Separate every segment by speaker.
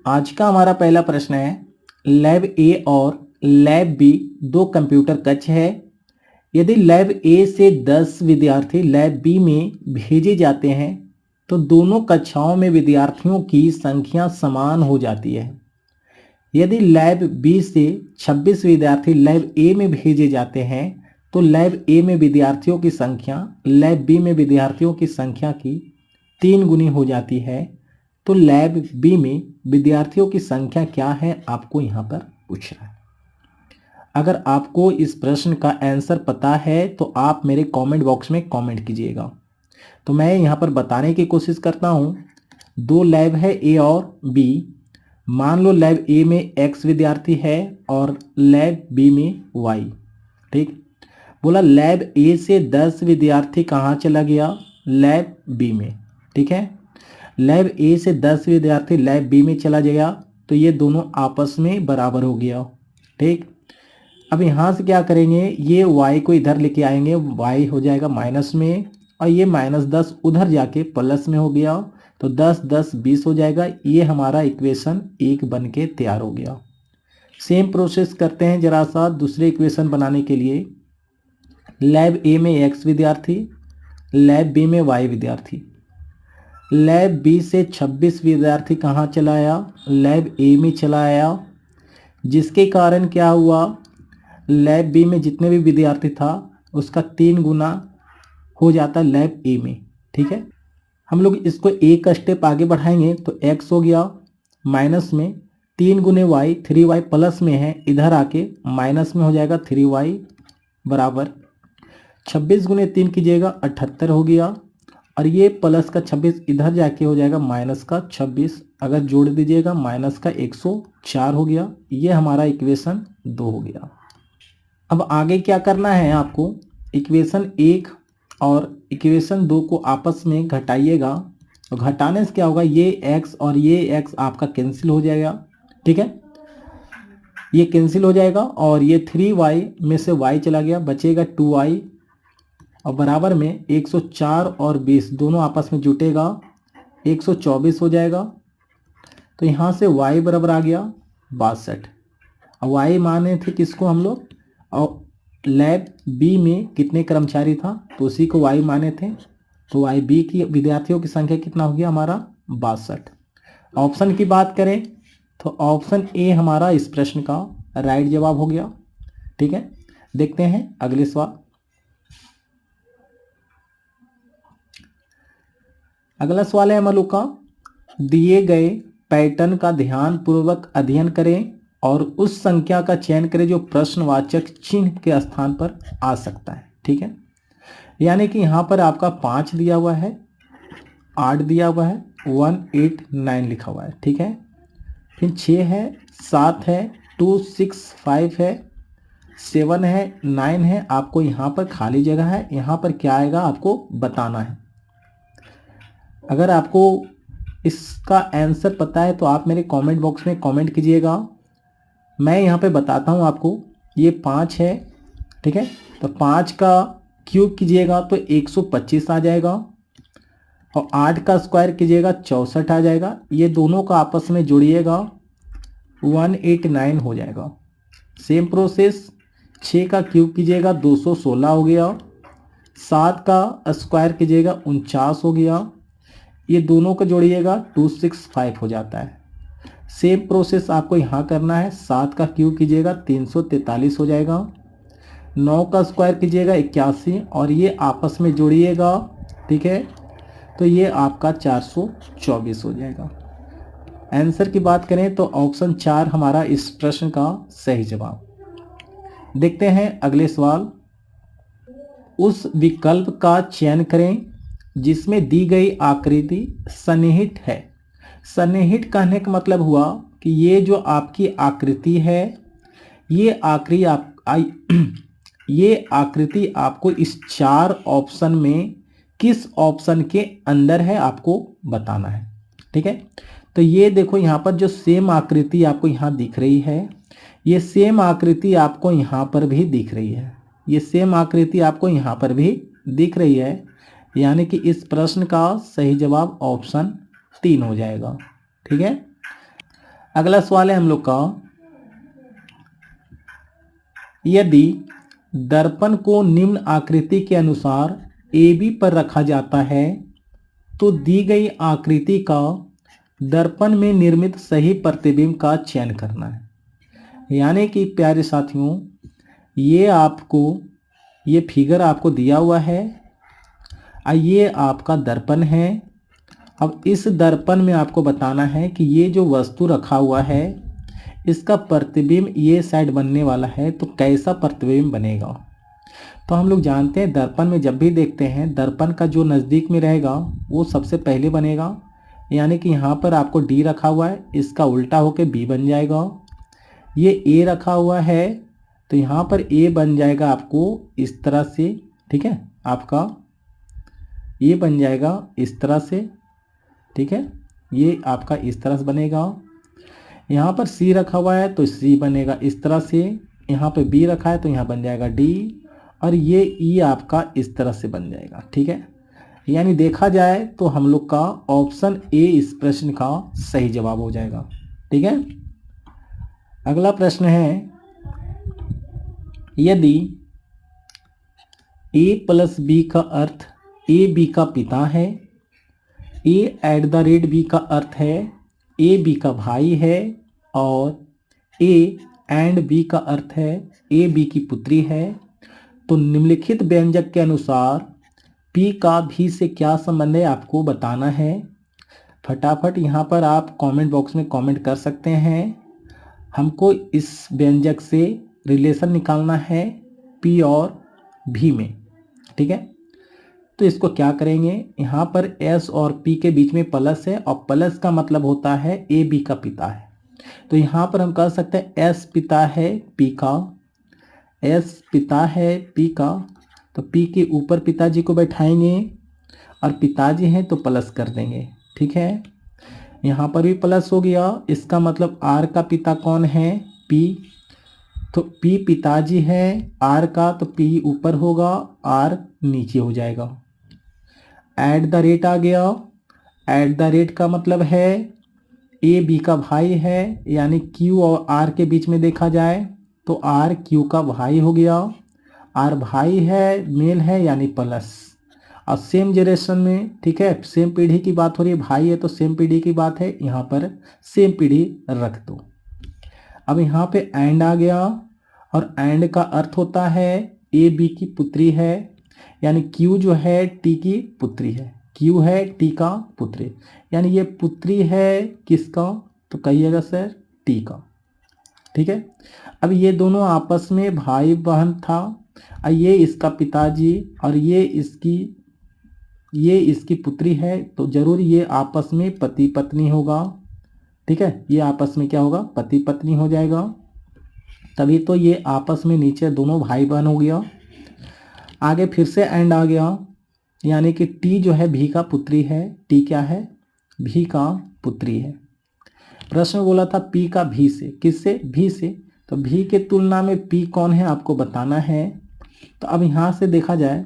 Speaker 1: आज का हमारा पहला प्रश्न है, लैब ए और लैब बी दो कंप्यूटर कक्ष है। यदि लैब ए से 10 विद्यार्थी लैब बी में भेजे जाते हैं तो दोनों कक्षाओं में विद्यार्थियों की संख्या समान हो जाती है। यदि लैब बी से 26 विद्यार्थी लैब ए में भेजे जाते हैं तो लैब ए में विद्यार्थियों की संख्या लैब बी में विद्यार्थियों की संख्या की 3 गुनी हो जाती है। तो लैब बी में विद्यार्थियों की संख्या क्या है, आपको यहाँ पर पूछ रहा है। अगर आपको इस प्रश्न का आंसर पता है तो आप मेरे कमेंट बॉक्स में कमेंट कीजिएगा। तो मैं यहाँ पर बताने की कोशिश करता हूँ। दो लैब है ए और बी। मान लो लैब ए में x विद्यार्थी है और लैब बी में y। ठीक, बोला लैब ए से 10 विद्यार्थी कहाँ चला गया, लैब बी में। ठीक है, लैब ए से 10 विद्यार्थी लैब बी में चला गया तो ये दोनों आपस में बराबर हो गया। ठीक, अब यहाँ से क्या करेंगे, ये y को इधर लेके आएंगे, y हो जाएगा माइनस में और ये -10 उधर जाके प्लस में हो गया तो 10 10 20 हो जाएगा। ये हमारा इक्वेशन 1 बन के तैयार हो गया। सेम प्रोसेस करते हैं जरा सा दूसरे इक्वेशन बनाने के लिए। लैब ए में x विद्यार्थी, लैब बी में y विद्यार्थी। लैब बी से 26 विद्यार्थी कहाँ चला आया, लैब ए में चला आया, जिसके कारण क्या हुआ, लैब बी में जितने भी विद्यार्थी था उसका 3 गुना हो जाता लैब ए में। ठीक है, हम लोग इसको एक स्टेप आगे बढ़ाएंगे तो x हो गया माइनस में 3 गुने y, 3y प्लस में है, इधर आके माइनस में हो जाएगा 3y बराबर 26 गुने 3 कीजिएगा 78 हो गया और ये प्लस का 26 इधर जाके हो जाएगा माइनस का 26, अगर जोड़ दीजिएगा माइनस का 104 हो गया। ये हमारा इक्वेशन 2 हो गया। अब आगे क्या करना है आपको, इक्वेशन 1 और इक्वेशन 2 को आपस में घटाइएगा। तो घटाने से क्या होगा, ये x और ये x आपका कैंसिल हो जाएगा। ठीक है, ये कैंसिल हो जाएगा और ये 3y में से y चला गया, बचेगा 2y और बराबर में 104 और 20 दोनों आपस में जुटेगा 124 हो जाएगा। तो यहाँ से y बराबर आ गया 62। और y माने थे किसको हम लोग, और लैब बी में कितने कर्मचारी था तो उसी को y माने थे। तो y बी की विद्यार्थियों की संख्या कितना हो गया हमारा 62। ऑप्शन की बात करें तो ऑप्शन ए हमारा इस प्रश्न का राइट जवाब हो गया। ठीक है, देखते हैं अगले सवाल। अगला सवाल है हम लोग का, दिए गए पैटर्न का ध्यान पूर्वक अध्ययन करें और उस संख्या का चयन करें जो प्रश्नवाचक चिन्ह के स्थान पर आ सकता है। ठीक है, यानी कि यहाँ पर आपका 5 दिया हुआ है, 8 दिया हुआ है, 1 8 9 लिखा हुआ है। ठीक है, फिर 6 है, 7 है, 2 6 5 है, 7 है, 9 है। आपको यहाँ पर खाली जगह है, यहाँ पर क्या आएगा आपको बताना है। अगर आपको इसका आंसर पता है तो आप मेरे कमेंट बॉक्स में कमेंट कीजिएगा। मैं यहाँ पे बताता हूँ आपको। ये 5 है, ठीक है, तो 5 का क्यूब कीजिएगा तो 125 आ जाएगा और 8 का स्क्वायर कीजिएगा 64 आ जाएगा। ये दोनों का आपस में जोड़िएगा 189 हो जाएगा। सेम प्रोसेस 6 का क्यूब कीजिएगा 216 हो गया, 7 का स्क्वायर कीजिएगा 49 हो गया, ये दोनों को जोड़िएगा 265 हो जाता है। सेम प्रोसेस आपको यहाँ करना है। 7 का क्यूब कीजिएगा 343 हो जाएगा, 9 का स्क्वायर कीजिएगा 81 और ये आपस में जोड़िएगा। ठीक है, तो ये आपका 424 हो जाएगा। आंसर की बात करें तो ऑप्शन 4 हमारा इस प्रश्न का सही जवाब। देखते हैं अगले सवाल। उस विकल्प का चयन करें जिसमें दी गई आकृति सन्निहित है। सन्निहित कहने का मतलब हुआ कि ये जो आपकी आकृति है, ये आकृति आपको इस 4 ऑप्शन में किस ऑप्शन के अंदर है आपको बताना है। ठीक है, तो ये देखो यहाँ पर जो सेम आकृति आपको यहाँ दिख रही है, ये सेम आकृति आपको यहाँ पर भी दिख रही है, ये सेम आकृति आपको यहाँ पर भी दिख रही है। यानी कि इस प्रश्न का सही जवाब ऑप्शन 3 हो जाएगा। ठीक है, अगला सवाल है हम लोग का, यदि दर्पण को निम्न आकृति के अनुसार AB पर रखा जाता है तो दी गई आकृति का दर्पण में निर्मित सही प्रतिबिंब का चयन करना है। यानी कि प्यारे साथियों, ये फिगर आपको दिया हुआ है, ये आपका दर्पण है। अब इस दर्पण में आपको बताना है कि ये जो वस्तु रखा हुआ है इसका प्रतिबिंब ये साइड बनने वाला है, तो कैसा प्रतिबिंब बनेगा। तो हम लोग जानते हैं दर्पण में जब भी देखते हैं दर्पण का जो नज़दीक में रहेगा वो सबसे पहले बनेगा। यानी कि यहाँ पर आपको D रखा हुआ है, इसका उल्टा होके B बन जाएगा। ये A रखा हुआ है तो यहाँ पर A बन जाएगा आपको इस तरह से, ठीक है, आपका ये बन जाएगा इस तरह से, ठीक है, ये आपका इस तरह से बनेगा। यहाँ पर C रखा हुआ है तो C बनेगा इस तरह से, यहाँ पे B रखा है तो यहाँ बन जाएगा D, और ये E आपका इस तरह से बन जाएगा, ठीक है। यानी देखा जाए तो हम लोग का ऑप्शन A इस प्रश्न का सही जवाब हो जाएगा, ठीक है। अगला प्रश्न है, यदि A प्लस B का अर्थ A B का पिता है, A@B का अर्थ है A B का भाई है, और A एंड B का अर्थ है A B की पुत्री है, तो निम्नलिखित व्यंजक के अनुसार P का भी से क्या संबंध है आपको बताना है। फटाफट यहाँ पर आप कमेंट बॉक्स में कमेंट कर सकते हैं। हमको इस व्यंजक से रिलेशन निकालना है P और V में, ठीक है। तो इसको क्या करेंगे, यहाँ पर S और P के बीच में प्लस है, और प्लस का मतलब होता है A B का पिता है। तो यहाँ पर हम कह सकते हैं S पिता है P का, S पिता है P का, तो P के ऊपर पिताजी को बैठाएंगे और पिताजी हैं तो प्लस कर देंगे, ठीक है। यहाँ पर भी प्लस हो गया, इसका मतलब R का पिता कौन है, P, तो P पिताजी है R का, तो P ऊपर होगा R नीचे हो जाएगा। @ आ गया, @ का मतलब है A B का भाई है, यानी Q और R के बीच में देखा जाए तो R Q का भाई हो गया। R भाई है, मेल है, यानी प्लस, और सेम जनरेशन में, ठीक है, सेम पीढ़ी की बात हो रही है, भाई है तो सेम पीढ़ी की बात है, यहाँ पर सेम पीढ़ी रख दो। अब यहाँ पे एंड आ गया, और एंड का अर्थ होता है A B की पुत्री है, यानी Q जो है T की पुत्री है, Q है T का पुत्री, यानी ये पुत्री है किसका, तो कहिएगा सर T का, ठीक है। अब ये दोनों आपस में भाई बहन था, और ये इसका पिताजी और ये इसकी पुत्री है, तो जरूर ये आपस में पति पत्नी होगा, ठीक है। ये आपस में क्या होगा, पति पत्नी हो जाएगा, तभी तो ये आपस में नीचे दोनों भाई बहन हो गया। आगे फिर से एंड आ गया, यानी कि T जो है भी का पुत्री है, T क्या है, भी का पुत्री है। प्रश्न बोला था P का भी से, किससे, भी से, तो भी के तुलना में P कौन है आपको बताना है। तो अब यहाँ से देखा जाए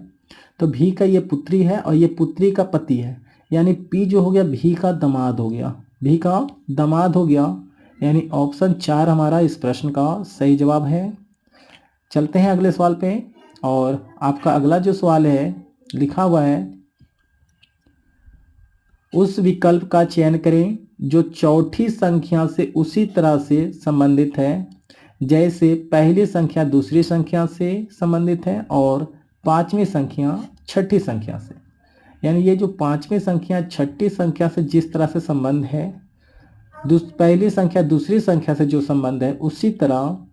Speaker 1: तो भी का ये पुत्री है और ये पुत्री का पति है, यानी P जो हो गया भी का दामाद हो गया, भी का दामाद हो गया, यानी ऑप्शन 4 हमारा इस प्रश्न का सही जवाब है। चलते हैं अगले सवाल पे, और आपका अगला जो सवाल है लिखा हुआ है, उस विकल्प का चयन करें जो चौथी संख्या से उसी तरह से संबंधित है जैसे पहली संख्या दूसरी संख्या से संबंधित है और पांचवी संख्या छठी संख्या से। यानी ये जो पांचवी संख्या छठी संख्या से जिस तरह से संबंध है, पहली संख्या दूसरी संख्या से जो संबंध है, उसी तरह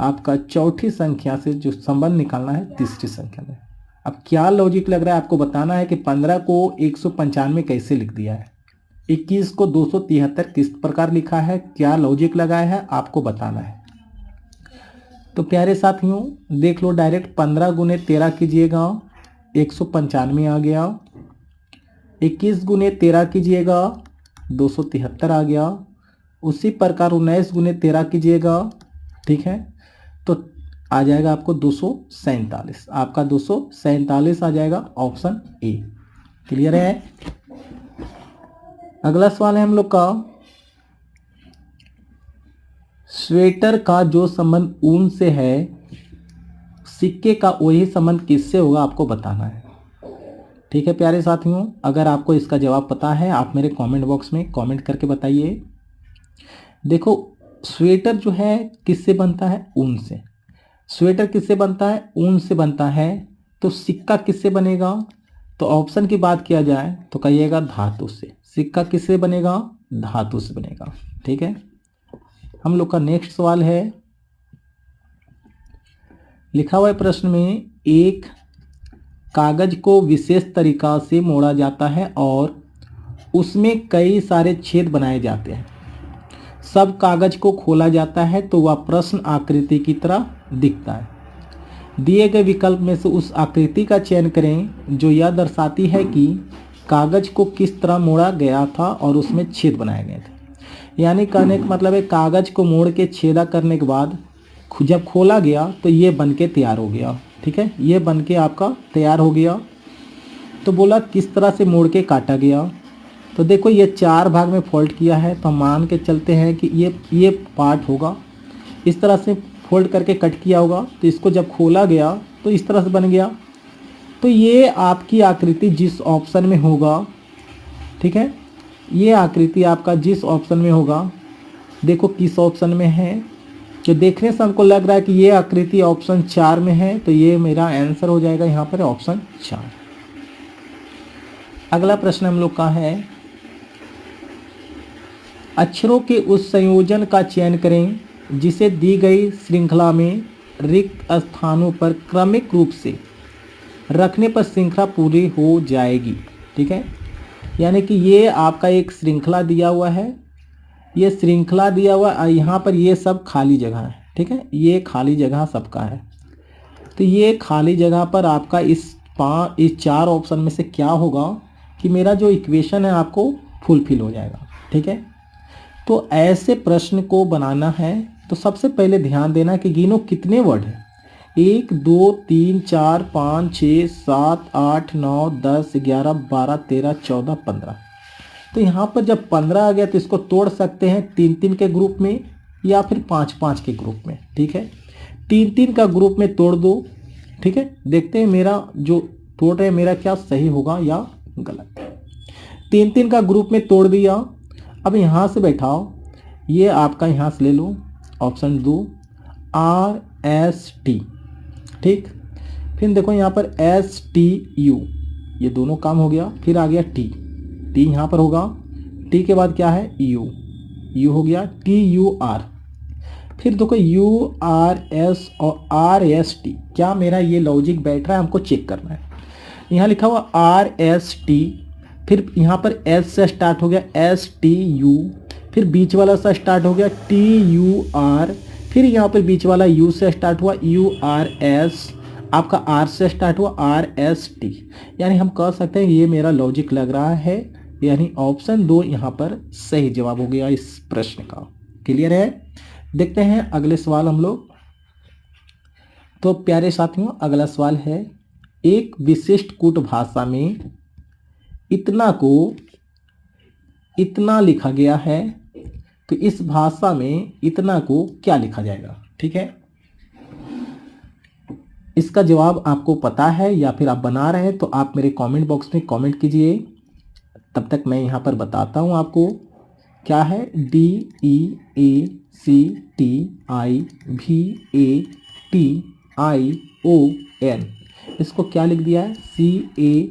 Speaker 1: आपका चौथी संख्या से जो संबंध निकालना है तीसरी संख्या में। अब क्या लॉजिक लग रहा है आपको बताना है कि 15 को 195 कैसे लिख दिया है, 21 को 273 किस प्रकार लिखा है, क्या लॉजिक लगाया है आपको बताना है। तो प्यारे साथियों देख लो, डायरेक्ट 15 गुने 13 कीजिएगा 195 आ गया, 21 गुने 13 कीजिएगा 273 आ गया, उसी प्रकार 19 गुने 13 कीजिएगा, ठीक है, तो आ जाएगा आपको 247, आपका 247 आ जाएगा, ऑप्शन ए। क्लियर है। अगला सवाल है हम लोग का, स्वेटर का जो संबंध ऊन से है, सिक्के का वही संबंध किससे होगा आपको बताना है। ठीक है प्यारे साथियों, अगर आपको इसका जवाब पता है आप मेरे कमेंट बॉक्स में कमेंट करके बताइए। देखो स्वेटर जो है किससे बनता है, ऊन से। स्वेटर किससे बनता है, ऊन से बनता है। तो सिक्का किससे बनेगा, तो ऑप्शन की बात किया जाए तो कहिएगा धातु से। सिक्का किससे बनेगा, धातु से बनेगा। ठीक है, हम लोग का नेक्स्ट सवाल है, लिखा हुआ है प्रश्न में, एक कागज को विशेष तरीका से मोड़ा जाता है और उसमें कई सारे छेद बनाए जाते हैं। सब कागज को खोला जाता है तो वह प्रश्न आकृति की तरह दिखता है। दिए गए विकल्प में से उस आकृति का चयन करें जो यह दर्शाती है कि कागज को किस तरह मोड़ा गया था और उसमें छेद बनाए गए थे। यानी कहने का मतलब है कागज को मोड़ के छेदा करने के बाद जब खोला गया तो ये बन के तैयार हो गया। ठीक है, ये बन के आपका तैयार हो गया। तो बोला किस तरह से मोड़ के काटा गया, तो देखो ये 4 भाग में फोल्ड किया है, तो मान के चलते हैं कि ये पार्ट होगा, इस तरह से फोल्ड करके कट किया होगा। तो इसको जब खोला गया तो इस तरह से बन गया। तो ये आपकी आकृति जिस ऑप्शन में होगा, ठीक है, ये आकृति आपका जिस ऑप्शन में होगा, देखो किस ऑप्शन में है। जो देखने से हमको लग रहा है कि ये आकृति ऑप्शन 4 में है, तो ये मेरा आंसर हो जाएगा यहाँ पर ऑप्शन 4। अगला प्रश्न हम लोग का है, अक्षरों के उस संयोजन का चयन करें जिसे दी गई श्रृंखला में रिक्त स्थानों पर क्रमिक रूप से रखने पर श्रृंखला पूरी हो जाएगी। ठीक है, यानी कि ये आपका एक श्रृंखला दिया हुआ है, ये श्रृंखला दिया हुआ, यहाँ पर ये सब खाली जगह है। ठीक है, ये खाली जगह सबका है। तो ये खाली जगह पर आपका इस 4 ऑप्शन में से क्या होगा कि मेरा जो इक्वेशन है आपको फुलफिल हो जाएगा। ठीक है, तो ऐसे प्रश्न को बनाना है तो सबसे पहले ध्यान देना कि गिनो कितने वर्ड हैं। 1 2 3 4 5 6 7 8 9 10 11 12 13 14 15। तो यहाँ पर जब 15 आ गया तो इसको तोड़ सकते हैं 3-3 के ग्रुप में या फिर 5-5 के ग्रुप में। ठीक है, 3-3 का ग्रुप में तोड़ दो। ठीक है, देखते हैं मेरा जो तोड़ रहे मेरा क्या सही होगा या गलत। 3-3 का ग्रुप में तोड़ दिया। अब यहाँ से बैठाओ, ये आपका यहाँ से ले लो ऑप्शन 2 RST। ठीक, फिर देखो यहाँ पर STU, ये दोनों काम हो गया। फिर आ गया T यहाँ पर होगा, T के बाद क्या है U हो गया, TUR। फिर देखो URS और RST, क्या मेरा ये लॉजिक बैठ रहा है, हमको चेक करना है। यहाँ लिखा हुआ RST, फिर यहाँ पर S से स्टार्ट हो गया STU, फिर बीच वाला सा स्टार्ट हो गया TUR, फिर यहाँ पर बीच वाला U से स्टार्ट हुआ URS, आपका R से स्टार्ट हुआ RST। यानी हम कह सकते हैं ये मेरा लॉजिक लग रहा है, यानी ऑप्शन 2 यहाँ पर सही जवाब हो गया इस प्रश्न का। क्लियर है, देखते हैं अगले सवाल हम लोग। तो प्यारे साथियों अगला सवाल है, एक विशिष्ट कूट भाषा में इतना को इतना लिखा गया है, तो इस भाषा में इतना को क्या लिखा जाएगा। ठीक है, इसका जवाब आपको पता है या फिर आप बना रहे हैं तो आप मेरे कमेंट बॉक्स में कमेंट कीजिए, तब तक मैं यहाँ पर बताता हूँ आपको क्या है। DEACTIVATION, इसको क्या लिख दिया है CAEDAVITNOIT।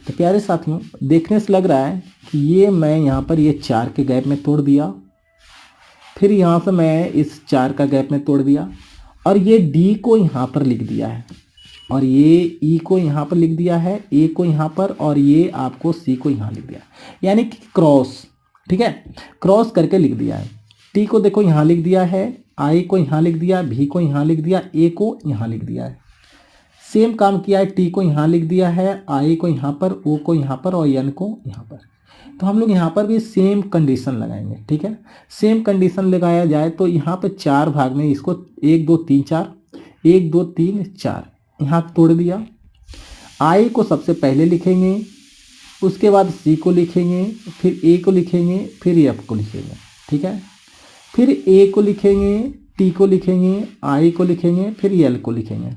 Speaker 1: तो प्यारे साथियों देखने से लग रहा है कि ये मैं यहाँ पर ये 4 के गैप में तोड़ दिया, फिर यहाँ से मैं इस 4 का गैप में तोड़ दिया, और ये D को यहाँ पर लिख दिया है, और ये E को यहाँ पर लिख दिया है, A को यहाँ पर, और ये आपको C को यहाँ लिख दिया, यानी कि क्रॉस। ठीक है, क्रॉस करके लिख दिया है। T को देखो यहाँ लिख दिया है, I को यहाँ लिख दिया, V को यहाँ लिख दिया, A को यहाँ लिख दिया है। सेम काम किया है, T को यहाँ लिख दिया है, I को यहाँ पर, O को यहाँ पर और N को यहाँ पर। तो हम लोग यहाँ पर भी सेम कंडीशन लगाएंगे। ठीक है, सेम कंडीशन लगाया जाए तो यहाँ पर 4 भाग में इसको 1 2 3 4, 1 2 3 4, यहाँ तोड़ दिया। आई को सबसे पहले लिखेंगे, उसके बाद सी को लिखेंगे, फिर ए को लिखेंगे, फिर एफ को लिखेंगे। ठीक है, फिर ए को लिखेंगे, टी को लिखेंगे, आई को लिखेंगे, फिर एल को लिखेंगे।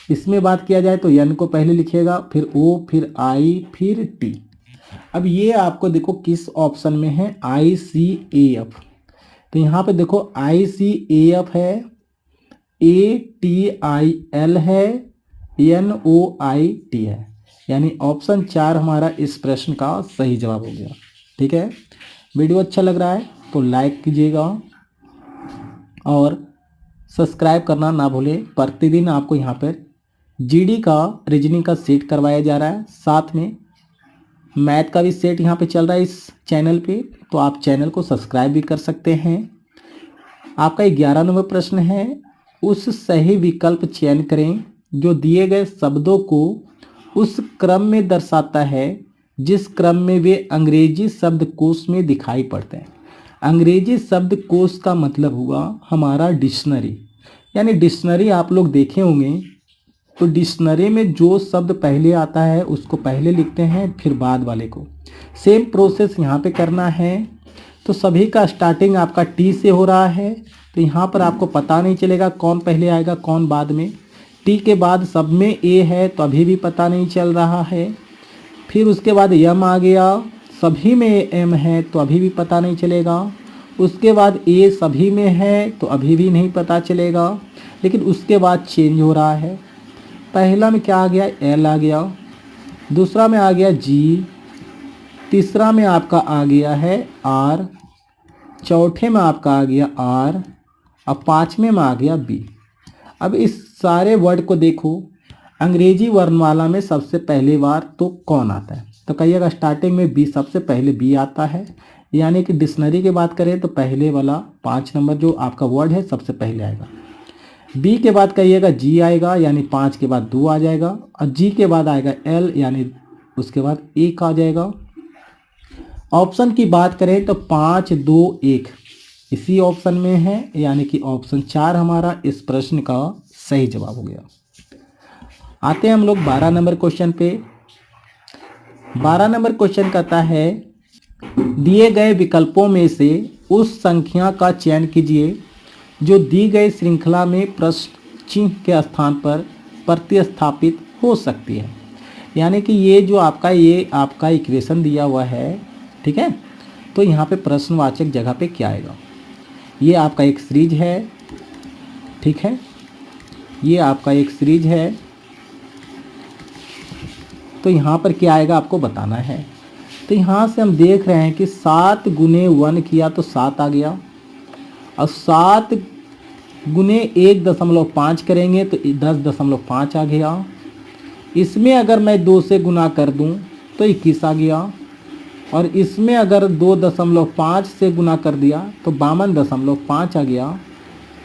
Speaker 1: इसमें बात किया जाए तो एन को पहले लिखिएगा, फिर ओ, फिर आई, फिर टी। अब ये आपको देखो किस ऑप्शन में है, आई सी ए एफ। तो यहाँ पे देखो आई सी ए एफ है, ए टी आई एल है, एन ओ आई टी है, यानी ऑप्शन 4 हमारा इस प्रश्न का सही जवाब हो गया। ठीक है, वीडियो अच्छा लग रहा है तो लाइक कीजिएगा और सब्सक्राइब करना ना भूलें। प्रतिदिन आपको यहाँ पर जीडी का रीजनिंग का सेट करवाया जा रहा है, साथ में मैथ का भी सेट यहाँ पे चल रहा है इस चैनल पे, तो आप चैनल को सब्सक्राइब भी कर सकते हैं। आपका 11 नंबर प्रश्न है, उस सही विकल्प चयन करें जो दिए गए शब्दों को उस क्रम में दर्शाता है जिस क्रम में वे अंग्रेजी शब्दकोश में दिखाई पड़ते हैं। अंग्रेजी शब्दकोश का मतलब हुआ हमारा डिक्शनरी, यानी डिक्शनरी आप लोग देखे होंगे, तो डिक्शनरी में जो शब्द पहले आता है उसको पहले लिखते हैं, फिर बाद वाले को। सेम प्रोसेस यहाँ पे करना है। तो सभी का स्टार्टिंग आपका टी से हो रहा है, तो यहाँ पर आपको पता नहीं चलेगा कौन पहले आएगा कौन बाद में। टी के बाद सब में ए है तो अभी भी पता नहीं चल रहा है। फिर उसके बाद एम आ गया, सभी में एम है तो अभी भी पता नहीं चलेगा। उसके बाद ए सभी में है तो अभी भी नहीं पता चलेगा, लेकिन उसके बाद चेंज हो रहा है। पहला में क्या आ गया, एल आ गया, दूसरा में आ गया जी, तीसरा में आपका आ गया है आर, चौथे में आपका आ गया आर, और पाँचवें में आ गया बी। अब इस सारे वर्ड को देखो, अंग्रेजी वर्णमाला में सबसे पहली बार तो कौन आता है, तो कहिएगा स्टार्टिंग में बी, सबसे पहले बी आता है। यानी कि डिक्शनरी की बात करें तो पहले वाला 5 नंबर जो आपका वर्ड है सबसे पहले आएगा। बी के बाद कहिएगा जी आएगा, यानी 5 के बाद 2 आ जाएगा, और जी के बाद आएगा एल, यानी उसके बाद 1 आ जाएगा। ऑप्शन की बात करें तो 5 2 1 इसी ऑप्शन में है, यानी कि ऑप्शन 4 हमारा इस प्रश्न का सही जवाब हो गया। आते हैं हम लोग 12 नंबर क्वेश्चन पे। 12 नंबर क्वेश्चन कहता है, दिए गए विकल्पों में से उस संख्या का चयन कीजिए जो दी गई श्रृंखला में प्रश्न चिन्ह के स्थान पर प्रतिस्थापित हो सकती है। यानी कि ये जो आपका इक्वेशन दिया हुआ है, ठीक है, तो यहाँ पे प्रश्नवाचक जगह पे क्या आएगा। ये आपका एक सीरीज है, ठीक है, ये आपका एक सीरीज है, तो यहाँ पर क्या आएगा आपको बताना है। तो यहाँ से हम देख रहे हैं कि 7 गुने 1 किया तो 7 आ गया, और 7 गुने 1.5 करेंगे तो 10.5 आ गया। इसमें अगर मैं 2 से गुना कर दूं तो 21 आ गया, और इसमें अगर 2.5 से गुना कर दिया तो 52.5 आ गया।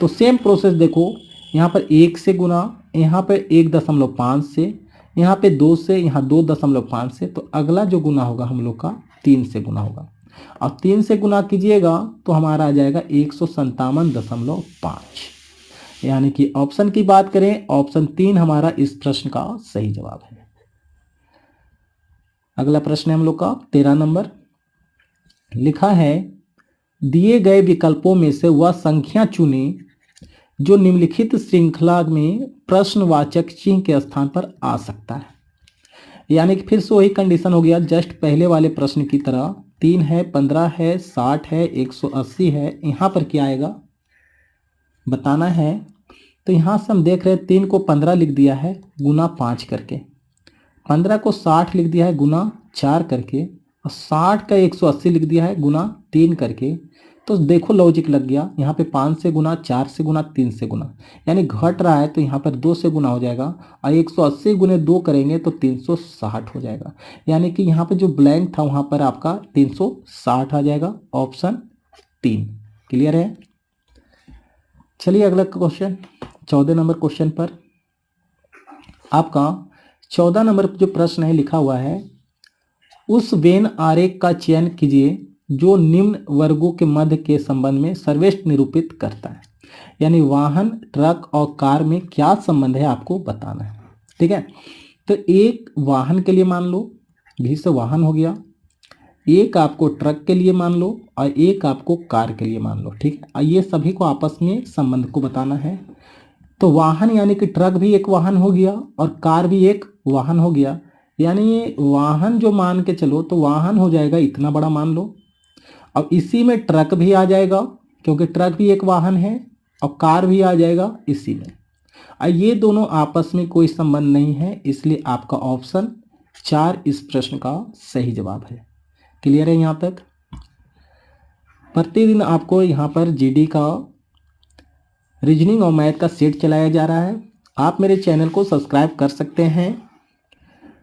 Speaker 1: तो सेम प्रोसेस देखो, यहाँ पर 1 से गुना, यहाँ पर 1.5 से, यहाँ पे 2 से, यहाँ 2.5 से, तो अगला जो गुना होगा हम लोग का 3 से गुना होगा, और 3 से गुना कीजिएगा तो हमारा आ जाएगा 157.5। यानी कि ऑप्शन की बात करें, ऑप्शन 3 हमारा इस प्रश्न का सही जवाब है। अगला प्रश्न है हम लोग का 13 नंबर। लिखा है, दिए गए विकल्पों में से वह संख्या चुने जो निम्नलिखित श्रृंखला में प्रश्नवाचक चिन्ह के स्थान पर आ सकता है। यानी कि फिर से वही कंडीशन हो गया, जस्ट पहले वाले प्रश्न की तरह। 3 है, 15 है, 60 है, 180 है, यहाँ पर क्या आएगा बताना है। तो यहाँ से हम देख रहे हैं 3 को 15 लिख दिया है गुना 5 करके, 15 को 60 लिख दिया है गुना 4 करके, और 60 का 180 लिख दिया है गुना 3 करके। तो देखो लॉजिक लग गया, यहाँ पे 5 से गुना, 4 से गुना, 3 से गुना, यानी घट रहा है तो यहाँ पर 2 से गुना हो जाएगा, और 180 गुने 2 करेंगे तो 360 हो जाएगा। यानी कि यहाँ पर जो ब्लैंक था वहाँ पर आपका 360 आ जाएगा। ऑप्शन 3 क्लियर है। चलिए अगला क्वेश्चन 14 नंबर क्वेश्चन पर। आपका 14 नंबर जो प्रश्न है लिखा हुआ है, उस वेन आरेख का चयन कीजिए जो निम्न वर्गों के मध्य के संबंध में सर्वश्रेष्ठ निरूपित करता है। यानी वाहन, ट्रक और कार में क्या संबंध है आपको बताना है। ठीक है, तो एक वाहन के लिए मान लो, भी से वाहन हो गया, एक आपको ट्रक के लिए मान लो और एक आपको कार के लिए मान लो। ठीक है, ये सभी को आपस में संबंध को बताना है। तो वाहन यानी कि ट्रक भी एक वाहन हो गया और कार भी एक वाहन हो गया। यानी वाहन जो मान के चलो तो वाहन हो जाएगा इतना बड़ा मान लो। अब इसी में ट्रक भी आ जाएगा क्योंकि ट्रक भी एक वाहन है, और कार भी आ जाएगा इसी में। ये दोनों आपस में कोई संबंध नहीं है, इसलिए आपका ऑप्शन 4 इस प्रश्न का सही जवाब है। क्लियर है यहाँ तक? प्रतिदिन आपको यहाँ पर जीडी का रीजनिंग और मैथ का सेट चलाया जा रहा है। आप मेरे चैनल को सब्सक्राइब कर सकते हैं।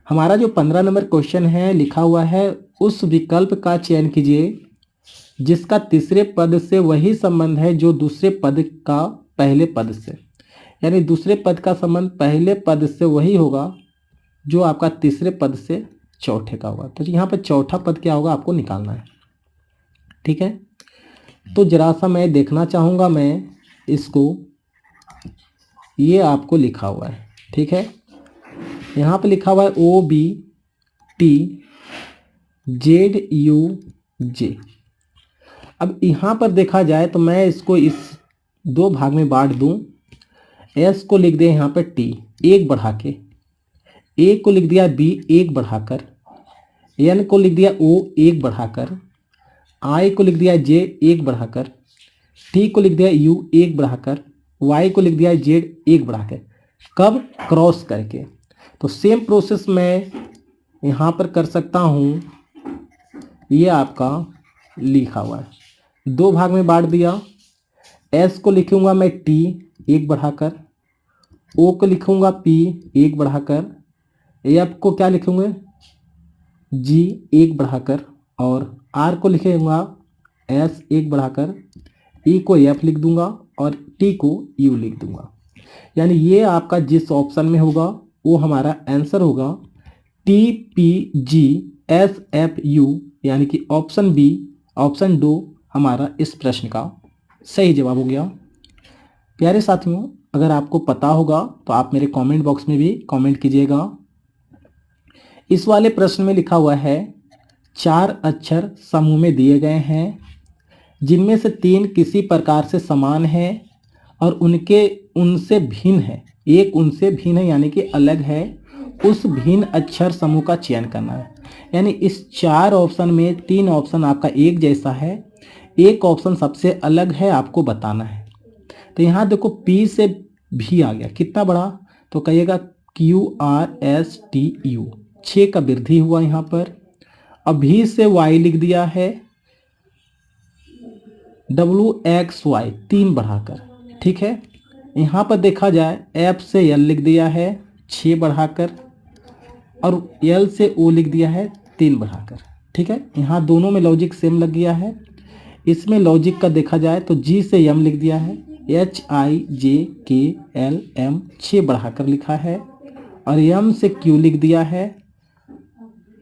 Speaker 1: हमारा जो 15 नंबर क्वेश्चन है लिखा हुआ है, उस विकल्प का चयन कीजिए जिसका तीसरे पद से वही संबंध है जो दूसरे पद का पहले पद से। यानी दूसरे पद का संबंध पहले पद से वही होगा जो आपका तीसरे पद से चौथे का होगा। तो यहाँ पर चौथा पद क्या होगा आपको निकालना है। ठीक है, तो जरा सा मैं देखना चाहूँगा, मैं इसको, ये आपको लिखा हुआ है। ठीक है, यहाँ पे लिखा हुआ है OBTZUJ। अब यहाँ पर देखा जाए तो मैं इसको इस 2 भाग में बांट दूँ। S को लिख दिया यहाँ पर T 1 बढ़ा के, A को लिख दिया B 1 बढ़ाकर, N को लिख दिया O 1 बढ़ाकर, I को लिख दिया J 1 बढ़ाकर, T को लिख दिया U 1 बढ़ाकर, Y को लिख दिया Z 1 बढ़ाकर। कब? क्रॉस करके। तो सेम प्रोसेस मैं यहाँ पर कर सकता हूँ। ये आपका लिखा हुआ है, 2 भाग में बांट दिया। S को लिखूंगा मैं T 1 बढ़ाकर, O को लिखूंगा P 1 बढ़ाकर, F को क्या लिखूंगा G 1 बढ़ाकर, और R को लिखूंगा S 1 बढ़ाकर, E को F लिख दूंगा और T को U लिख दूंगा। यानी ये आपका जिस ऑप्शन में होगा वो हमारा आंसर होगा TPGSFU, यानी कि ऑप्शन बी, ऑप्शन 2 हमारा इस प्रश्न का सही जवाब हो गया। प्यारे साथियों, अगर आपको पता होगा तो आप मेरे कमेंट बॉक्स में भी कमेंट कीजिएगा। इस वाले प्रश्न में लिखा हुआ है 4 अक्षर समूह में दिए गए हैं जिनमें से 3 किसी प्रकार से समान है और उनसे भिन्न है। एक उनसे भिन्न है यानी कि अलग है, उस भिन्न अक्षर समूह का चयन करना है। यानी इस 4 ऑप्शन में 3 ऑप्शन आपका एक जैसा है, एक ऑप्शन सबसे अलग है, आपको बताना है। तो यहाँ देखो P से भी आ गया, कितना बड़ा? तो कहिएगा QRSTU, 6 का वृद्धि हुआ यहाँ पर। अब भी से Y लिख दिया है WXY, 3 बढ़ाकर। ठीक है, यहाँ पर देखा जाए F से L लिख दिया है 6 बढ़ाकर, और L से O लिख दिया है 3 बढ़ाकर। ठीक है, यहाँ दोनों में लॉजिक सेम लग गया है। इसमें लॉजिक का देखा जाए तो G से M लिख दिया है, HIJKLM 6 बढ़ाकर लिखा है, और M से Q लिख दिया है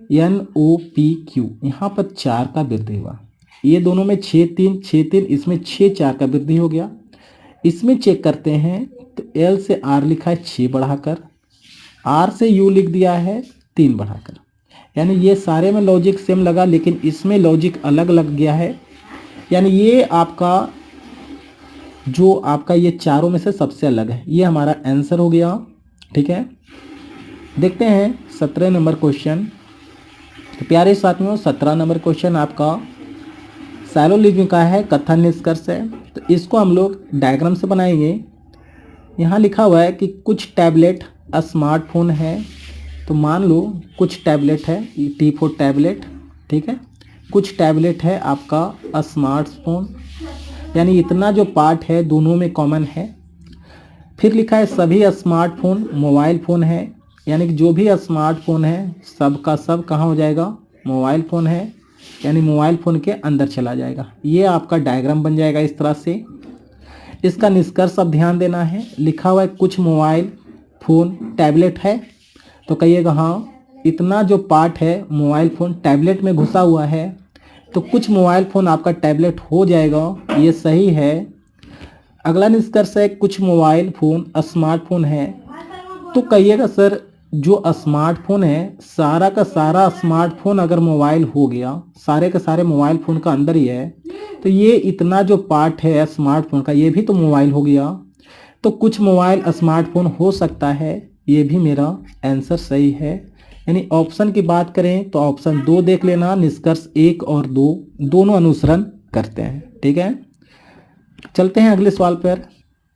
Speaker 1: NOPQ, यहाँ पर 4 का वृद्धि हुआ। ये दोनों में 6-3, इसमें 6-4 का वृद्धि हो गया। इसमें चेक करते हैं तो L से R लिखा है 6 बढ़ाकर, R से U लिख दिया है 3 बढ़ाकर। यानी ये सारे में लॉजिक सेम लगा, लेकिन इसमें लॉजिक अलग लग गया है। यानी ये आपका जो आपका ये चारों में से सबसे अलग है, ये हमारा आंसर हो गया। ठीक है, देखते हैं 17 नंबर क्वेश्चन। तो प्यारे साथियों, 17 नंबर क्वेश्चन आपका साइलोलिज्म का है, कथन निष्कर्ष है। तो इसको हम लोग डायग्राम से बनाएंगे। यहाँ लिखा हुआ है कि कुछ टैबलेट स्मार्टफोन है। तो मान लो कुछ टैबलेट है, T4 टैबलेट। ठीक है, कुछ टैबलेट है आपका स्मार्टफोन, यानी इतना जो पार्ट है दोनों में कॉमन है। फिर लिखा है सभी स्मार्टफोन मोबाइल फ़ोन है, यानी कि जो भी स्मार्टफोन है सब का सब कहाँ हो जाएगा? मोबाइल फ़ोन है, यानी मोबाइल फ़ोन के अंदर चला जाएगा। ये आपका डायग्राम बन जाएगा इस तरह से। इसका निष्कर्ष अब ध्यान देना है। लिखा हुआ है कुछ मोबाइल फ़ोन टैबलेट है, तो कहिएगा हाँ, इतना जो पार्ट है मोबाइल फ़ोन टैबलेट में घुसा हुआ है, तो कुछ मोबाइल फ़ोन आपका टैबलेट हो जाएगा, ये सही है। अगला निष्कर्ष है कुछ मोबाइल फ़ोन स्मार्टफोन है। तो कहिएगा सर जो स्मार्टफोन है सारा का सारा स्मार्टफोन अगर मोबाइल हो गया, सारे के सारे मोबाइल फ़ोन का अंदर ही है, तो ये इतना जो पार्ट है स्मार्टफोन का ये भी तो मोबाइल हो गया। तो कुछ मोबाइल स्मार्टफोन हो सकता है, ये भी मेरा आंसर सही है। यानी ऑप्शन की बात करें तो ऑप्शन 2 देख लेना, निष्कर्ष 1 और 2 दोनों अनुसरण करते हैं। ठीक है, चलते हैं अगले सवाल पर।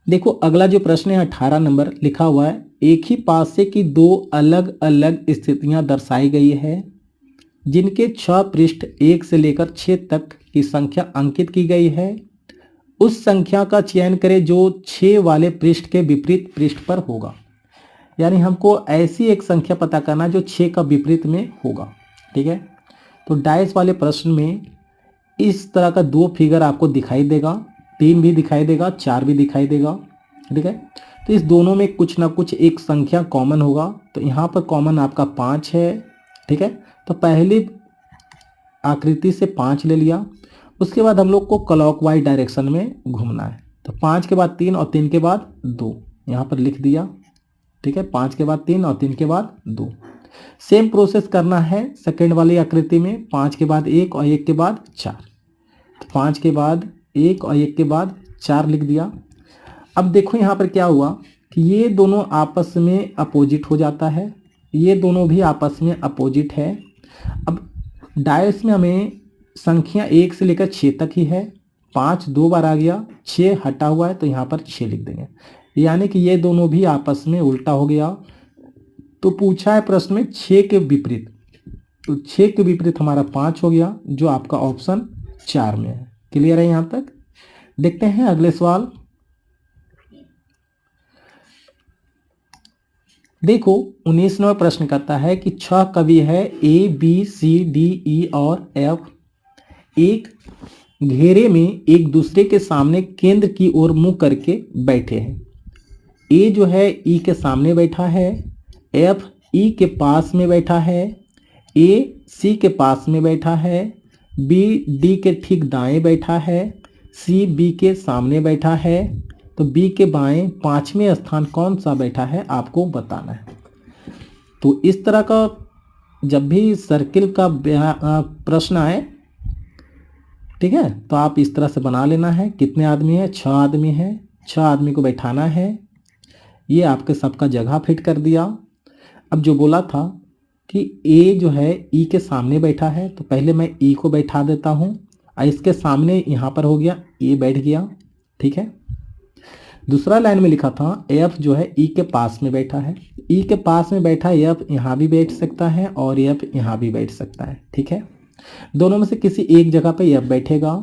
Speaker 1: देखो अगला जो प्रश्न है 18 नंबर लिखा हुआ है, एक ही पासे की दो अलग अलग स्थितियां दर्शाई गई है जिनके 6 पृष्ठ 1 से लेकर 6 तक की संख्या अंकित की गई है। उस संख्या का चयन करें जो 6 वाले पृष्ठ के विपरीत पृष्ठ पर होगा। यानी हमको ऐसी एक संख्या पता करना जो 6 का विपरीत में होगा। ठीक है, तो डाइस वाले प्रश्न में इस तरह का 2 फिगर आपको दिखाई देगा, 3 भी दिखाई देगा, 4 भी दिखाई देगा। ठीक है, तो इस दोनों में कुछ ना कुछ एक संख्या कॉमन होगा। तो यहाँ पर कॉमन आपका 5 है। ठीक है, तो पहली आकृति से 5 ले लिया, उसके बाद हम लोग को क्लॉकवाइज डायरेक्शन में घूमना है। तो 5 के बाद 3 और 3 के बाद 2 यहाँ पर लिख दिया। ठीक है, 5 के बाद 3 और 3 के बाद 2। सेम प्रोसेस करना है सेकेंड वाली आकृति में, 5 के बाद 1 और 1 के बाद 4। तो 5 के बाद 1 और 1 के बाद 4 लिख दिया। अब देखो यहाँ पर क्या हुआ कि ये दोनों आपस में अपोजिट हो जाता है, ये दोनों भी आपस में अपोजिट है। अब डायस में हमें संख्या 1 से लेकर 6 तक ही है, 5 2 बार आ गया, 6 हटा हुआ है तो यहाँ पर 6 लिख देंगे। यानी कि ये दोनों भी आपस में उल्टा हो गया। तो पूछा है प्रश्न में 6 के विपरीत, तो 6 के विपरीत हमारा 5 हो गया जो आपका ऑप्शन 4 में है। क्लियर है यहाँ तक? देखते हैं अगले सवाल। देखो 19वां प्रश्न कहता है कि 6 कवि है A B C D E और एफ एक घेरे में एक दूसरे के सामने केंद्र की ओर मुंह करके बैठे हैं। ए जो है ई के सामने बैठा है, एफ ई के पास में बैठा है, ए सी के पास में बैठा है, बी डी के ठीक दाएं बैठा है, सी बी के सामने बैठा है। तो बी के बाएं 5वें स्थान कौन सा बैठा है आपको बताना है। तो इस तरह का जब भी सर्किल का प्रश्न आए, ठीक है, तो आप इस तरह से बना लेना है। कितने आदमी है? 6 आदमी है, 6 आदमी को बैठाना है। ये आपके सबका जगह फिट कर दिया। अब जो बोला था कि ए जो है ई के सामने बैठा है, तो पहले मैं ई को बैठा देता हूँ और इसके सामने यहाँ पर हो गया ए बैठ गया। ठीक है, दूसरा लाइन में लिखा था एफ जो है ई के पास में बैठा है, ई के पास में बैठा एफ यहाँ भी बैठ सकता है और एफ यहाँ भी बैठ सकता है। ठीक है, दोनों में से किसी एक जगह पे एफ बैठेगा।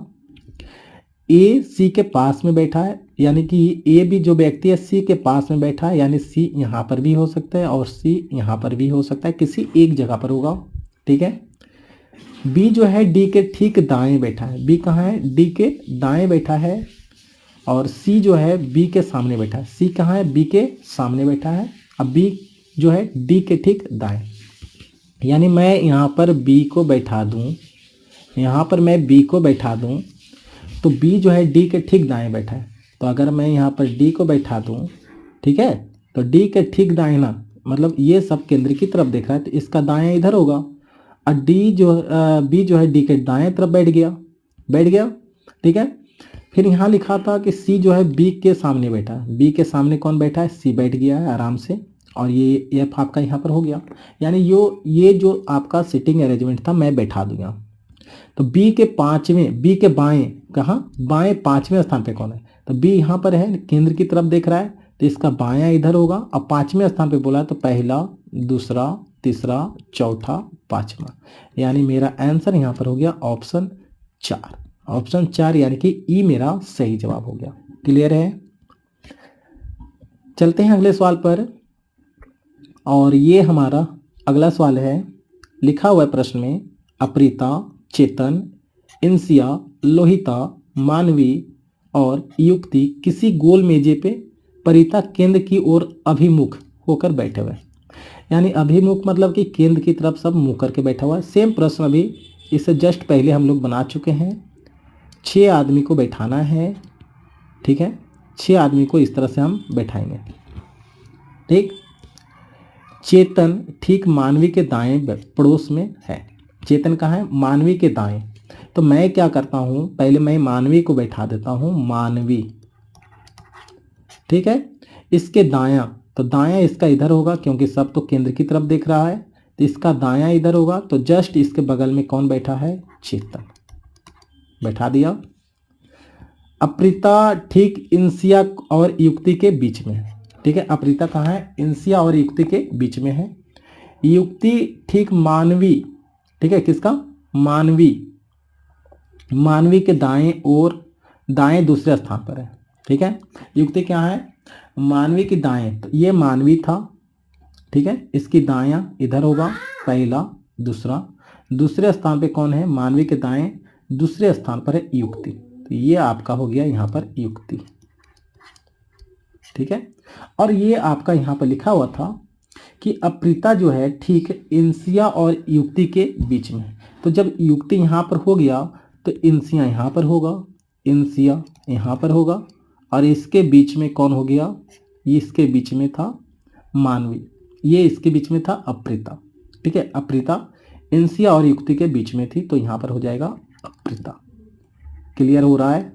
Speaker 1: ए सी के पास में बैठा है, यानी कि ए भी जो व्यक्ति है सी के पास में बैठा है, यानी सी यहाँ पर भी हो सकता है और सी यहाँ पर भी हो सकता है, किसी एक जगह पर होगा। ठीक है, बी जो है डी के ठीक दाएं बैठा है, बी कहाँ है? डी के दाएं बैठा है। और सी जो है बी के सामने बैठा है, सी कहाँ है? बी के सामने बैठा है। अब बी जो है डी के ठीक दाएं, यानी मैं यहाँ पर बी को बैठा दूँ, यहाँ पर मैं बी को बैठा दूँ, तो बी जो है डी के ठीक दाएं बैठा है। तो अगर मैं यहाँ पर डी को बैठा दूँ, ठीक है, तो डी के ठीक दाएं ना, मतलब ये सब केंद्र की तरफ देख रहा है, तो इसका दाएं इधर होगा। और बी जो है डी के दाएं तरफ बैठ गया। ठीक है, फिर यहाँ लिखा था कि सी जो है बी के सामने बैठा है, बी के सामने कौन बैठा है? सी बैठ गया है आराम से, और ये एफ आपका यहाँ पर हो गया। यानी ये जो आपका सिटिंग अरेंजमेंट था मैं बैठा दूंगा। तो बी के बाएं, कहाँ? बाएं 5वें स्थान पे कौन है? तो बी यहाँ पर है, केंद्र की तरफ देख रहा है, तो इसका बायां इधर होगा। अब 5वें स्थान पे बोला है तो पहला, दूसरा, तीसरा, चौथा, 5वां, यानी मेरा आंसर यहाँ पर हो गया ऑप्शन 4। ऑप्शन 4 यानी कि ई मेरा सही जवाब हो गया। क्लियर है? चलते हैं अगले सवाल पर, और ये हमारा अगला सवाल है। लिखा हुआ है प्रश्न में, अप्रीता, चेतन, इंसिया, लोहिता, मानवी और युक्ति किसी गोल मेजे पे परिता केंद्र की ओर अभिमुख होकर बैठे हुए। यानी अभिमुख मतलब कि केंद्र की तरफ सब मुंह करके बैठा हुआ है। सेम प्रश्न अभी इससे जस्ट पहले हम लोग बना चुके हैं। 6 आदमी को बैठाना है, ठीक है, 6 आदमी को इस तरह से हम बैठाएंगे। ठीक, चेतन ठीक मानवी के दाएं पड़ोस में है। चेतन कहाँ है? मानवी के दाएं। तो मैं क्या करता हूं, पहले मैं मानवी को बैठा देता हूं, मानवी। ठीक है, इसके दायां, तो दायां इसका इधर होगा क्योंकि सब तो केंद्र की तरफ देख रहा है, तो इसका दायां इधर होगा। तो जस्ट इसके बगल में कौन बैठा है? चेतन। बैठा दिया। अप्रिता ठीक इंसिया और युक्ति के बीच में है। ठीक है, अप्रिता कहाँ है? इंसिया और युक्ति के बीच में है। युक्ति ठीक मानवी, ठीक है, किसका? मानवी। मानवी के दाएं और दाएं दूसरे स्थान पर है। ठीक है, युक्ति क्या है? मानवी की दाएं, तो ये मानवी था। ठीक है, इसकी दायां इधर होगा, पहला दूसरा। दूसरे स्थान पे कौन है? मानवी के दाएं दूसरे स्थान पर है युक्ति। तो ये आपका हो गया यहाँ पर युक्ति। ठीक है, और ये आपका यहाँ पर लिखा हुआ था कि अप्रिता जो है ठीक इंसिया और युक्ति के बीच में। तो जब युक्ति यहाँ पर हो गया तो इंसिया यहाँ पर होगा, इंसिया यहाँ पर होगा, और इसके बीच में कौन हो गया? ये इसके बीच में था मानवी, ये इसके बीच में था अप्रिता। ठीक है, अप्रिता इंसिया और युक्ति के बीच में थी, तो यहाँ पर हो जाएगा अप्रिता। क्लियर हो रहा है?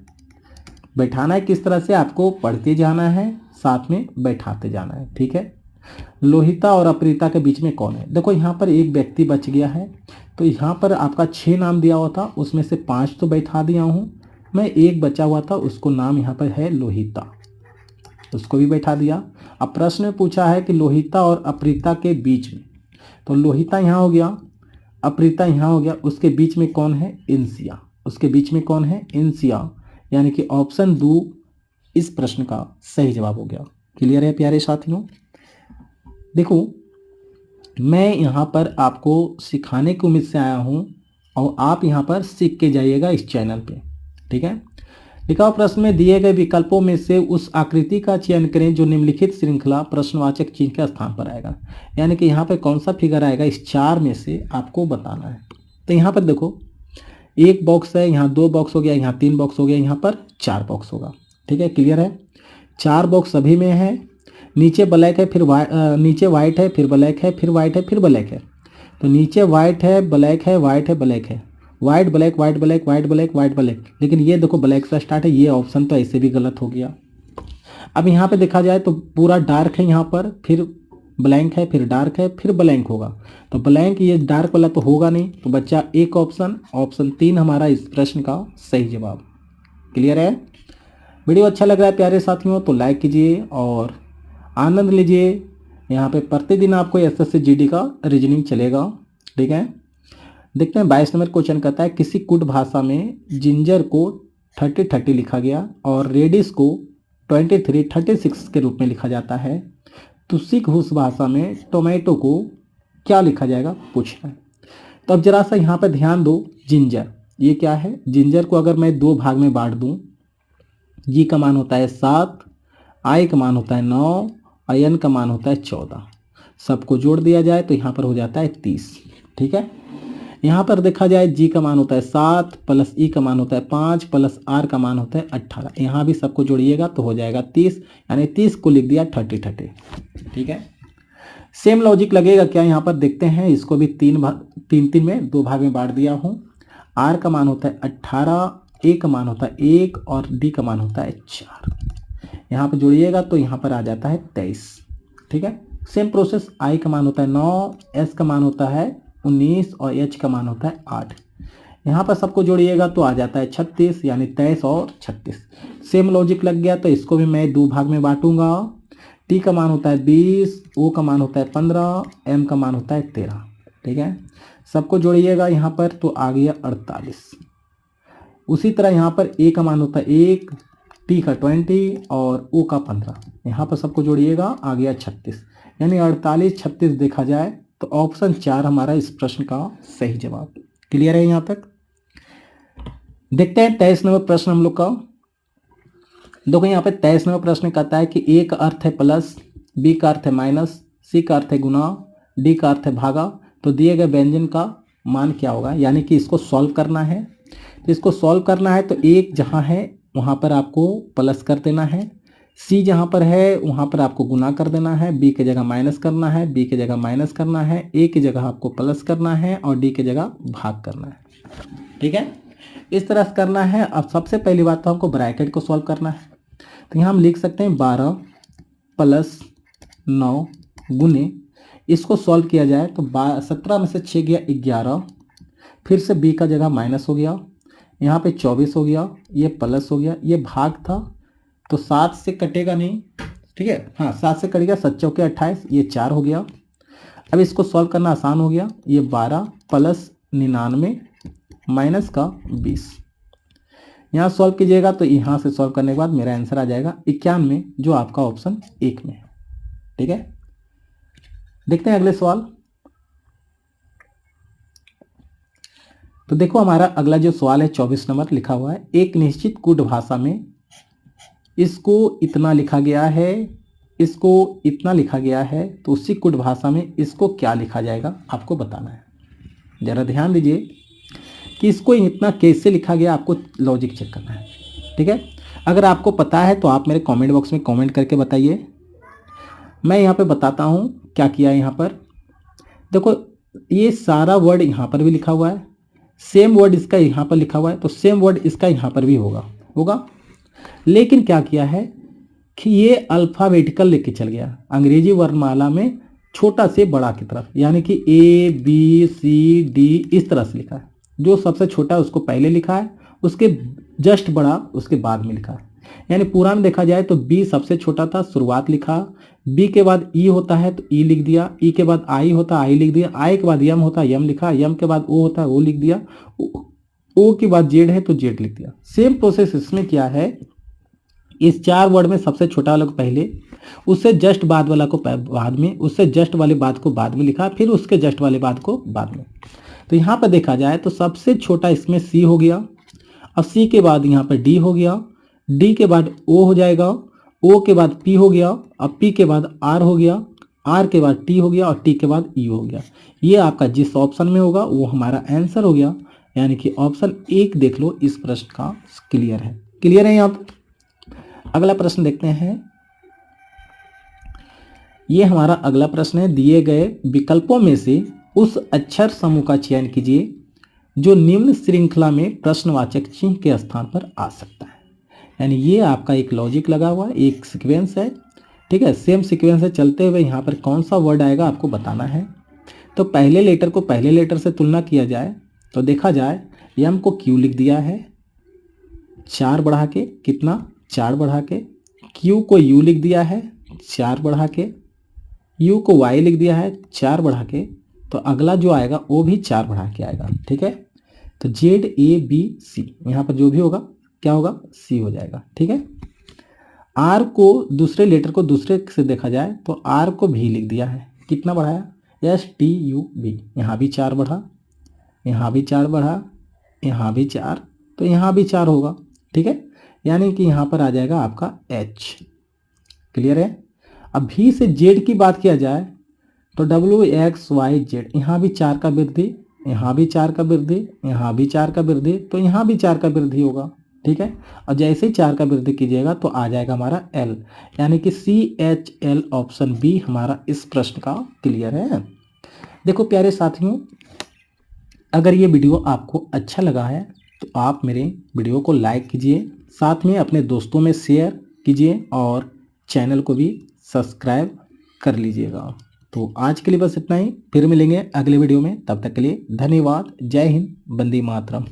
Speaker 1: बैठाना है किस तरह से, आपको पढ़ते जाना है, साथ में बैठाते जाना है। ठीक है, लोहिता और अप्रिता के बीच में कौन है? देखो यहाँ पर एक व्यक्ति बच गया है, तो यहाँ पर आपका 6 नाम दिया हुआ था, उसमें से 5 तो बैठा दिया हूँ मैं, एक बचा हुआ था, उसको नाम यहाँ पर है लोहिता, उसको भी बैठा दिया। अब प्रश्न में पूछा है कि लोहिता और अप्रिता के बीच में, तो लोहिता यहाँ हो गया, अप्रिता यहाँ हो गया, उसके बीच में कौन है? इंसिया। उसके बीच में कौन है? इंसिया, यानी कि ऑप्शन 2 इस प्रश्न का सही जवाब हो गया। क्लियर है प्यारे साथियों? देखो, मैं यहाँ पर आपको सिखाने की उम्मीद से आया हूँ और आप यहाँ पर सीख के जाइएगा इस चैनल पे। ठीक है, लिखा हुआ प्रश्न में दिए गए विकल्पों में से उस आकृति का चयन करें जो निम्नलिखित श्रृंखला प्रश्नवाचक चिन्ह के स्थान पर आएगा। यानी कि यहाँ पर कौन सा फिगर आएगा, इस 4 में से आपको बताना है। तो यहाँ पर देखो, एक बॉक्स है, यहाँ 2 बॉक्स हो गया, यहाँ 3 बॉक्स हो गया, यहाँ पर 4 बॉक्स होगा। ठीक है, क्लियर है? 4 बॉक्स सभी में है। नीचे ब्लैक है, फिर नीचे वाइट है, फिर ब्लैक है, फिर वाइट है, फिर ब्लैक है। तो नीचे वाइट है, ब्लैक है, वाइट है, ब्लैक है, white black, white black, white black, white black. लेकिन ये देखो ब्लैक से स्टार्ट है, ये ऑप्शन तो ऐसे भी गलत हो गया। अब यहाँ पे देखा जाए तो पूरा डार्क है यहाँ पर, फिर ब्लैंक है, फिर डार्क है, फिर ब्लैंक होगा। तो ब्लैंक ये डार्क वाला तो होगा नहीं, तो बच्चा एक ऑप्शन, ऑप्शन 3 हमारा इस प्रश्न का सही जवाब। क्लियर है? वीडियो अच्छा लग रहा है प्यारे साथियों तो लाइक कीजिए और आनंद लीजिए। यहाँ पे प्रतिदिन आपको एसएससी जीडी का रीजनिंग चलेगा। ठीक है, देखते हैं 22 नंबर क्वेश्चन कहता है किसी कुड भाषा में जिंजर को 30-30 लिखा गया और रेडिस को 23-36 के रूप में लिखा जाता है, तो सिख उस भाषा में टोमेटो को क्या लिखा जाएगा, पूछ रहा है। तो अब जरा सा यहाँ पर ध्यान दो, जिंजर ये क्या है? जिंजर को अगर मैं 2 भाग में बांट दूं, जी का मान होता है 7, आई का मान होता है 9 और एन का मान होता है 14। सबको जोड़ दिया जाए तो यहाँ पर हो जाता है 30। ठीक है, यहाँ पर देखा जाए जी का मान होता है 7 प्लस ई का मान होता है 5 प्लस आर का मान होता है 18। यहाँ भी सबको जोड़िएगा तो हो जाएगा 30, यानी 30 को लिख दिया 30-30। ठीक है, सेम लॉजिक लगेगा क्या? यहाँ पर देखते हैं, इसको भी 3 में 2 भाग में बांट दिया हूँ। आर का मान होता है 18, ए का मान होता है 1 और डी का मान होता है 4। यहाँ पर जोड़िएगा तो यहाँ पर आ जाता है 23। ठीक है, सेम प्रोसेस, आई का मान होता है 9, एस का मान होता है 19 और एच का मान होता है 8। यहाँ पर सबको जोड़िएगा तो आ जाता है 36, यानी 23 और 36। सेम लॉजिक लग गया, तो इसको भी मैं 2 भाग में बांटूंगा। टी का मान होता है 20, ओ का मान होता है 15, एम का मान होता है 13। ठीक है, सबको जोड़िएगा यहाँ पर तो आ गया 48। उसी तरह यहाँ पर ए का मान होता है 1, टी का 20 और ओ का 15। यहाँ पर सबको जोड़िएगा आ गया 36, यानी 48-36 देखा जाए तो ऑप्शन 4 हमारा इस प्रश्न का सही जवाब। क्लियर है यहाँ तक? देखते हैं 23 नंबर प्रश्न हम लोग का। देखो यहाँ पे 23 नंबर प्रश्न कहता है कि ए का अर्थ है प्लस, बी का अर्थ है माइनस, सी का अर्थ है गुना, डी का अर्थ है भागा, तो दिए गए व्यंजन का मान क्या होगा? यानी कि इसको सॉल्व करना है। तो इसको सॉल्व करना है तो एक जहाँ है वहाँ पर आपको प्लस कर देना है, सी जहाँ पर है वहाँ पर आपको गुना कर देना है, बी की जगह माइनस करना है, बी की जगह माइनस करना है, ए की जगह आपको प्लस करना है और डी की जगह भाग करना है। ठीक है, इस तरह से करना है। अब सबसे पहली बात तो हमको ब्रैकेट को सॉल्व करना है। तो यहाँ हम लिख सकते हैं 12 प्लस 9 गुने, इसको सॉल्व किया जाए तो 17 में से 6 गया 11, फिर से बी का जगह माइनस हो गया, यहाँ पे 24 हो गया, ये प्लस हो गया, ये भाग था तो 7 से कटेगा नहीं। ठीक है, हाँ 7 से कटेगा, 7 चौके 28, ये 4 हो गया। अब इसको सॉल्व करना आसान हो गया, ये 12 प्लस 99 माइनस का 20, यहाँ सॉल्व कीजिएगा तो यहाँ से सॉल्व करने के बाद मेरा आंसर आ जाएगा 91, जो आपका ऑप्शन 1 में है। ठीक है, देखते हैं अगले सवाल। तो देखो हमारा अगला जो सवाल है 24 नंबर लिखा हुआ है, एक निश्चित कूट भाषा में इसको इतना लिखा गया है, इसको इतना लिखा गया है, तो उसी कूट भाषा में इसको क्या लिखा जाएगा आपको बताना है। जरा ध्यान दीजिए कि इसको इतना कैसे लिखा गया, आपको लॉजिक चेक करना है। ठीक है, अगर आपको पता है तो आप मेरे कमेंट बॉक्स में कमेंट करके बताइए। मैं यहाँ पे बताता हूँ क्या किया है। यहाँ पर देखो ये सारा वर्ड यहाँ पर भी लिखा हुआ है, सेम वर्ड इसका यहाँ पर लिखा हुआ है, तो सेम वर्ड इसका यहाँ पर भी होगा। लेकिन क्या किया है कि ये अल्फ़ाबेटिकल लेके चल गया, अंग्रेजी वर्णमाला में छोटा से बड़ा की तरफ, यानी कि ABCD इस तरह से लिखा है। जो सबसे छोटा है उसको पहले लिखा है, उसके जस्ट बड़ा उसके बाद में लिखा है। यानी पूरा में देखा जाए तो B सबसे छोटा था, शुरुआत लिखा, B के बाद E होता है तो E लिख दिया, E के बाद I होता है I लिख दिया, I के बाद M होता है M लिखा, M के बाद O होता है O लिख दिया, O के बाद Z है तो Z लिख दिया। सेम प्रोसेस इसमें क्या है, इस 4 वर्ड में सबसे छोटा वाला को पहले, उससे जस्ट बाद वाला को बाद में, उससे जस्ट वाले बाद को बाद में लिखा, फिर उसके जस्ट वाले बाद को बाद में। तो यहाँ पर देखा जाए तो सबसे छोटा इसमें C हो गया, अब C के बाद यहाँ पर D हो गया, D के बाद O हो जाएगा, O के बाद P हो गया, अब P के बाद R हो गया, R के बाद T हो गया और T के बाद E हो गया। ये आपका जिस ऑप्शन में होगा वो हमारा आंसर हो गया, यानी कि ऑप्शन 1 देख लो इस प्रश्न का क्लियर है। क्लियर है यहाँ पर? अगला प्रश्न देखते हैं। ये हमारा अगला प्रश्न है, दिए गए विकल्पों में से उस अक्षर समूह का चयन कीजिए जो निम्न श्रृंखला में प्रश्नवाचक चिन्ह के स्थान पर आ सकता है। यानी ये आपका एक लॉजिक लगा हुआ है, एक सीक्वेंस है। ठीक है, सेम सीक्वेंस है, चलते हुए यहाँ पर कौन सा वर्ड आएगा आपको बताना है। तो पहले लेटर को पहले लेटर से तुलना किया जाए तो देखा जाए M को Q लिख दिया है 4 बढ़ा के, कितना 4 बढ़ा के, Q को U लिख दिया है 4 बढ़ा के, U को Y लिख दिया है 4 बढ़ा के, तो अगला जो आएगा वो भी 4 बढ़ा के आएगा। ठीक है, तो ZABC यहाँ पर जो भी होगा क्या होगा, C हो जाएगा। ठीक है, R को दूसरे लेटर को दूसरे से देखा जाए तो R को भी लिख दिया है, कितना बढ़ाया STUB, यहाँ भी 4 बढ़ा, यहाँ भी 4 बढ़ा, यहाँ भी 4, तो यहाँ भी 4 होगा। ठीक है, यानी कि यहाँ पर आ जाएगा आपका H। क्लियर है? अब भी से Z की बात किया जाए तो WXYZ, यहाँ भी 4 का वृद्धि, यहाँ भी 4 का वृद्धि, यहाँ भी 4 का वृद्धि, तो यहाँ भी 4 का वृद्धि होगा। ठीक है, और जैसे ही 4 का वृद्धि कीजिएगा तो आ जाएगा हमारा L, यानी कि CHL ऑप्शन B हमारा इस प्रश्न का क्लियर है। देखो प्यारे साथियों, अगर ये वीडियो आपको अच्छा लगा है तो आप मेरे वीडियो को लाइक कीजिए, साथ में अपने दोस्तों में शेयर कीजिए और चैनल को भी सब्सक्राइब कर लीजिएगा। तो आज के लिए बस इतना ही, फिर मिलेंगे अगले वीडियो में, तब तक के लिए धन्यवाद। जय हिंद, वंदे मातरम।